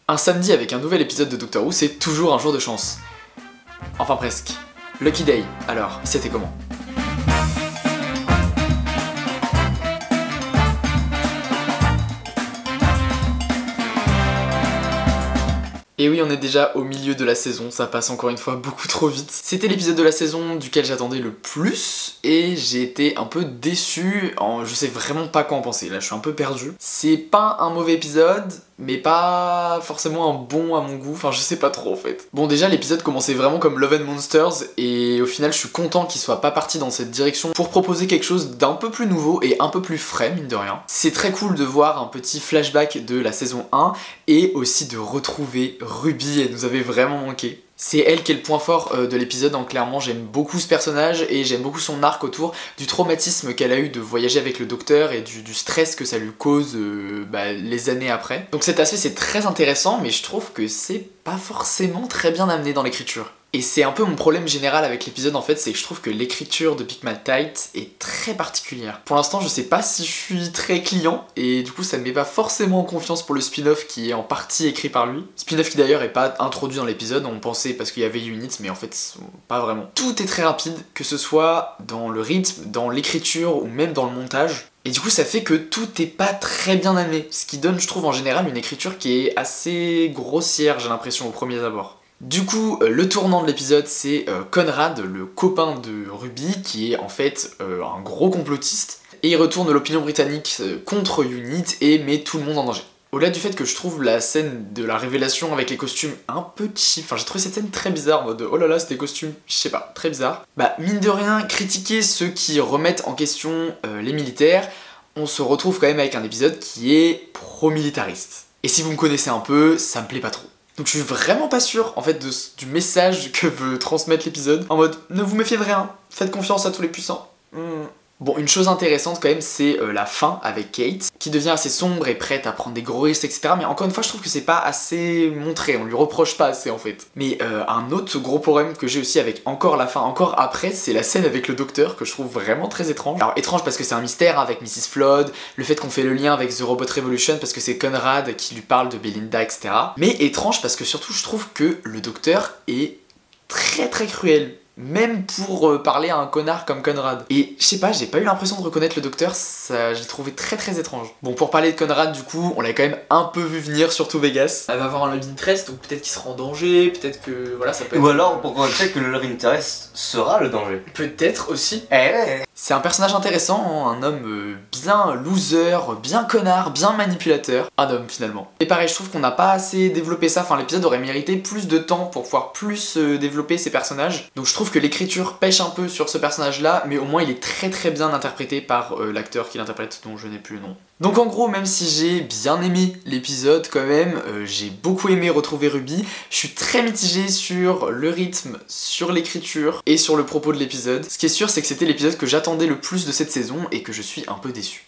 Un samedi avec un nouvel épisode de Doctor Who, c'est toujours un jour de chance. Enfin presque. Lucky Day, alors, c'était comment? Et oui, on est déjà au milieu de la saison, ça passe encore une fois beaucoup trop vite. C'était l'épisode de la saison duquel j'attendais le plus, et j'ai été un peu déçu, je sais vraiment pas quoi en penser, là je suis un peu perdu. C'est pas un mauvais épisode, mais pas forcément un bon à mon goût, enfin je sais pas trop en fait. Bon déjà l'épisode commençait vraiment comme Love and Monsters, et au final je suis content qu'il soit pas parti dans cette direction pour proposer quelque chose d'un peu plus nouveau et un peu plus frais, mine de rien. C'est très cool de voir un petit flashback de la saison 1, et aussi de retrouver Ruby, elle nous avait vraiment manqué. C'est elle qui est le point fort de l'épisode, donc clairement j'aime beaucoup ce personnage et j'aime beaucoup son arc autour du traumatisme qu'elle a eu de voyager avec le docteur et du stress que ça lui cause les années après. Donc cet aspect c'est très intéressant, mais je trouve que c'est pas forcément très bien amené dans l'écriture. Et c'est un peu mon problème général avec l'épisode en fait, c'est que je trouve que l'écriture de Pigmatite est très particulière. Pour l'instant je sais pas si je suis très client, et du coup ça ne met pas forcément en confiance pour le spin-off qui est en partie écrit par lui. Spin-off qui d'ailleurs est pas introduit dans l'épisode, on pensait parce qu'il y avait Unit, mais en fait pas vraiment. Tout est très rapide, que ce soit dans le rythme, dans l'écriture ou même dans le montage. Et du coup ça fait que tout est pas très bien amené, ce qui donne je trouve en général une écriture qui est assez grossière, j'ai l'impression au premier abord. Du coup, le tournant de l'épisode, c'est Conrad, le copain de Ruby, qui est en fait un gros complotiste, et il retourne l'opinion britannique contre Unit et met tout le monde en danger. Au-delà du fait que je trouve la scène de la révélation avec les costumes un peu cheap, enfin j'ai trouvé cette scène très bizarre, en mode oh là là c'est des costumes, je sais pas, très bizarre. Bah mine de rien, critiquer ceux qui remettent en question les militaires, on se retrouve quand même avec un épisode qui est pro-militariste. Et si vous me connaissez un peu, ça me plaît pas trop. Donc je suis vraiment pas sûr en fait du message que veut transmettre l'épisode, en mode ne vous méfiez de rien, faites confiance à tous les puissants. Bon, une chose intéressante quand même, c'est la fin avec Kate, qui devient assez sombre et prête à prendre des gros risques, etc. Mais encore une fois, je trouve que c'est pas assez montré, on lui reproche pas assez en fait. Mais un autre gros problème que j'ai aussi avec encore la fin, encore après, c'est la scène avec le docteur, que je trouve vraiment très étrange. Alors étrange parce que c'est un mystère avec Mrs. Flood, le fait qu'on fait le lien avec The Robot Revolution parce que c'est Conrad qui lui parle de Belinda, etc. Mais étrange parce que surtout je trouve que le docteur est très très cruel. Même pour parler à un connard comme Conrad. Et je sais pas, j'ai pas eu l'impression de reconnaître le docteur, ça j'ai trouvé très très étrange. Bon, pour parler de Conrad, du coup, on l'a quand même un peu vu venir, surtout Vegas. Elle va avoir un love interest, donc peut-être qu'il sera en danger, peut-être que voilà, ça peut être... Ou alors, pourquoi peut-être que le love interest sera le danger. Peut-être aussi. C'est un personnage intéressant, un homme bien loser, bien connard, bien manipulateur. Un homme finalement. Et pareil, je trouve qu'on n'a pas assez développé ça, enfin l'épisode aurait mérité plus de temps pour pouvoir plus développer ses personnages. Donc je trouve que l'écriture pêche un peu sur ce personnage-là, mais au moins il est très très bien interprété par l'acteur qui l'interprète, dont je n'ai plus le nom. Donc en gros, même si j'ai bien aimé l'épisode quand même, j'ai beaucoup aimé retrouver Ruby, je suis très mitigé sur le rythme, sur l'écriture et sur le propos de l'épisode. Ce qui est sûr, c'est que c'était l'épisode que j'attendais le plus de cette saison et que je suis un peu déçu.